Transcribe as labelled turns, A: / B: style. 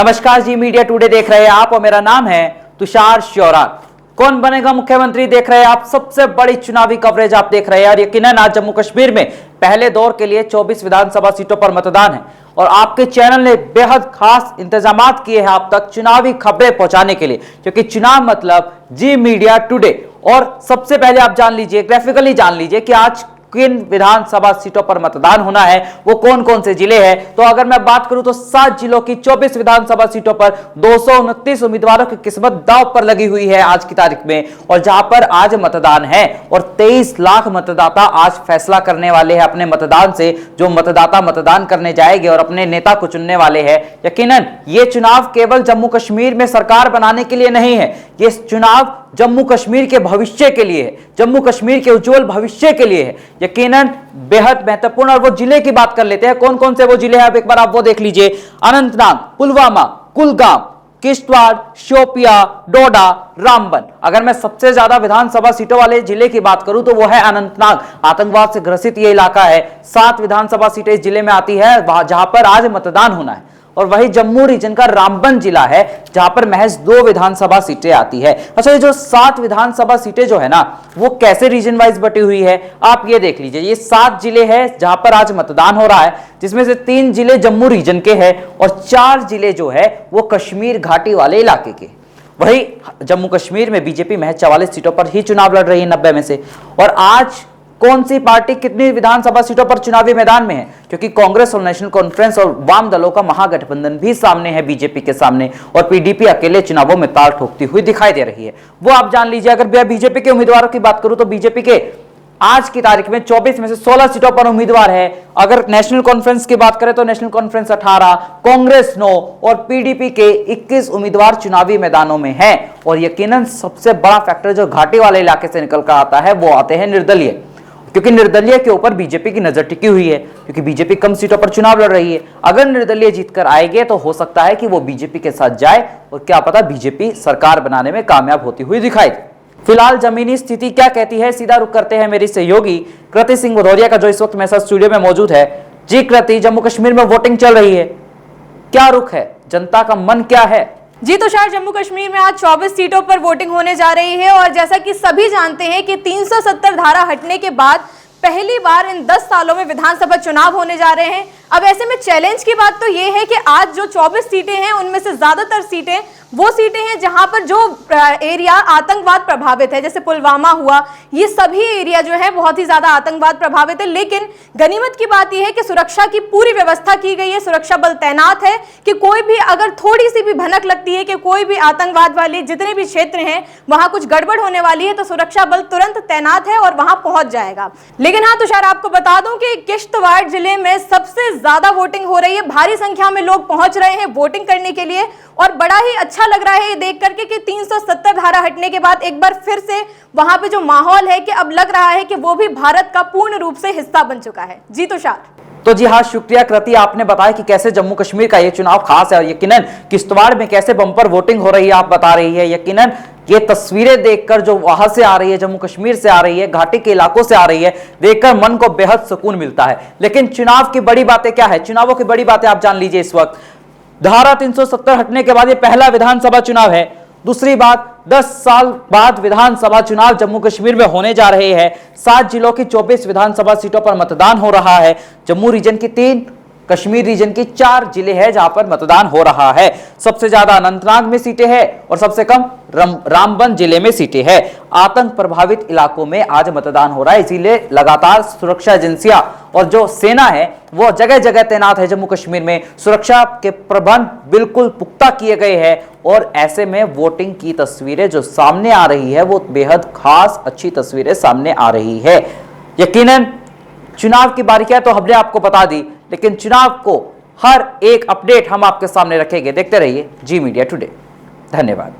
A: नमस्कार जी, media today देख रहे हैं आप और मेरा नाम है तुषार श्योरात। कौन बनेगा मुख्यमंत्री देख रहे हैं आप, सबसे बड़ी चुनावी कवरेज आप देख रहे हैं। और यकीनन आज जम्मू कश्मीर में पहले दौर के लिए 24 विधानसभा सीटों पर मतदान है और आपके चैनल ने बेहद खास इंतजामात किए हैं आप तक चुनावी खबरें पहुंचाने के लिए, क्योंकि चुनाव मतलब जी मीडिया टुडे। और सबसे पहले आप जान लीजिए, ग्राफिकली जान लीजिए कि आज किन विधानसभा सीटों पर मतदान होना है, वो कौन कौन से जिले हैं। तो अगर मैं बात करूं तो 7 जिलों की 24 विधानसभा सीटों पर 229 उम्मीदवारों की किस्मत दांव पर लगी हुई है आज की तारीख में, और जहां पर आज मतदान है और 23 लाख मतदाता आज फैसला करने वाले हैं अपने मतदान से। जो मतदाता मतदान करने जाएंगे और अपने नेता को चुनने वाले हैं। यकीनन ये चुनाव केवल जम्मू कश्मीर में सरकार बनाने के लिए नहीं है, ये चुनाव जम्मू कश्मीर के भविष्य के लिए है, जम्मू कश्मीर के उज्जवल भविष्य के लिए है। यकीनन बेहद महत्वपूर्ण। और वो जिले की बात कर लेते हैं, कौन कौन से वो जिले हैं, अब एक बार आप वो देख लीजिए। अनंतनाग, पुलवामा, कुलगाम, किश्तवाड़, शोपिया, डोडा, रामबन। अगर मैं सबसे ज्यादा विधानसभा सीटों वाले जिले की बात करूं तो वो है अनंतनाग। आतंकवाद से ग्रसित ये इलाका है। 7 विधानसभा सीटें इस जिले में आती है जहां पर आज मतदान होना है। और वही जम्मू रीजन का रामबन जिला है जहां पर महज 2 विधानसभा सीटें आती है। अच्छा, ये जो 7 विधानसभा सीटें जो है ना, वो कैसे रीजन वाइज बटी हुई है आप ये देख लीजिए। ये 7 जिले हैं जहां पर आज मतदान हो रहा है, जिसमें से 3 जिले जम्मू रीजन के हैं और 4 जिले जो है वो कश्मीर घाटी वाले इलाके के। वही जम्मू कश्मीर में बीजेपी महज 44 सीटों पर ही चुनाव लड़ रही है 90 में से। और आज कौन सी पार्टी कितनी विधानसभा सीटों पर चुनावी मैदान में है, क्योंकि कांग्रेस और नेशनल कॉन्फ्रेंस और वाम दलों का महागठबंधन भी सामने है बीजेपी के सामने, और पीडीपी अकेले चुनावों में ताल ठोकती हुई दिखाई दे रही है। वो आप जान लीजिए। अगर मैं बीजेपी के उम्मीदवारों की बात करूं तो बीजेपी के आज की तारीख में 24 में से 16 सीटों पर उम्मीदवार है। अगर नेशनल कॉन्फ्रेंस की बात करें तो नेशनल कॉन्फ्रेंस 18, कांग्रेस 9 और पीडीपी के 21 उम्मीदवार चुनावी मैदानों में हैं। और यकीनन सबसे बड़ा फैक्टर जो घाटी वाले इलाके से निकल कर आता है वो आते हैं निर्दलीय, क्योंकि निर्दलीय के ऊपर बीजेपी की नजर टिकी हुई है, क्योंकि बीजेपी कम सीटों पर चुनाव लड़ रही है। अगर निर्दलीय जीतकर आएंगे तो हो सकता है कि वो बीजेपी के साथ जाए और क्या पता बीजेपी सरकार बनाने में कामयाब होती हुई दिखाई दे। फिलहाल जमीनी स्थिति क्या कहती है, सीधा रुख करते हैं मेरी सहयोगी कृति सिंह भदौरिया का, जो इस वक्त मेरे साथ स्टूडियो में मौजूद है। जी कृति, जम्मू कश्मीर में वोटिंग चल रही है, क्या रुख है, जनता का मन क्या है?
B: जी तुषार, जम्मू कश्मीर में आज 24 सीटों पर वोटिंग होने जा रही है और जैसा कि सभी जानते हैं कि 370 धारा हटने के बाद पहली बार इन 10 सालों में विधानसभा चुनाव होने जा रहे हैं। अब ऐसे में चैलेंज की बात तो ये है कि आज जो 24 सीटें हैं उनमें से ज्यादातर सीटें वो सीटें हैं जहां पर जो एरिया आतंकवाद प्रभावित है, जैसे पुलवामा हुआ, ये सभी एरिया जो है बहुत ही ज्यादा आतंकवाद प्रभावित है। लेकिन गनीमत की बात यह है कि सुरक्षा की पूरी व्यवस्था की गई है, सुरक्षा बल तैनात है कि कोई भी अगर थोड़ी सी भी भनक लगती है कि कोई भी आतंकवाद वाले जितने भी क्षेत्र हैं वहां कुछ गड़बड़ होने वाली है तो सुरक्षा बल तुरंत तैनात है और वहां पहुंच जाएगा। लेकिन हाँ तुषार, आपको बता दूं कि किश्तवाड़ जिले में सबसे ज्यादा वोटिंग हो रही है, भारी संख्या में लोग पहुंच रहे हैं वोटिंग करने के लिए। और बड़ा ही अच्छा लग रहा है ये देख करके कि 370 धारा हटने के बाद एक बार फिर से वहां पे जो माहौल है कि अब लग रहा है कि वो भी भारत का पूर्ण रूप से हिस्सा बन चुका है। जी तुषार।
A: तो जी हाँ, शुक्रिया कृति, आपने बताया कि कैसे जम्मू कश्मीर का ये चुनाव खास है और यकीनन किश्तवाड़ में कैसे बम्पर वोटिंग हो रही है आप बता रही है। यकीनन ये तस्वीरें देखकर जो वहां से आ रही है, जम्मू कश्मीर से आ रही है, घाटी के इलाकों से आ रही है, देखकर मन को बेहद सुकून मिलता है। लेकिन चुनाव की बड़ी बातें क्या है, चुनावों की बड़ी बातें आप जान लीजिए। इस वक्त धारा 370 हटने के बाद ये पहला विधानसभा चुनाव है। दूसरी बात, 10 साल बाद विधानसभा चुनाव जम्मू कश्मीर में होने जा रहे हैं। 7 जिलों की 24 विधानसभा सीटों पर मतदान हो रहा है। जम्मू रीजन की 3, कश्मीर रीजन की 4 जिले हैं जहां पर मतदान हो रहा है। सबसे ज्यादा अनंतनाग में सीटें हैं और सबसे कम रामबन जिले में सीटें हैं। आतंक प्रभावित इलाकों में आज मतदान हो रहा है, इसीलिए लगातार सुरक्षा एजेंसियां और जो सेना है वो जगह जगह तैनात है जम्मू कश्मीर में। सुरक्षा के प्रबंध बिल्कुल पुख्ता किए गए हैं और ऐसे में वोटिंग की तस्वीरें जो सामने आ रही है वो बेहद खास अच्छी तस्वीरें सामने आ रही है। यकीनन चुनाव की बारीकियां तो हमने आपको बता दी, लेकिन चुनाव को हर एक अपडेट हम आपके सामने रखेंगे। देखते रहिए जी मीडिया टुडे। धन्यवाद।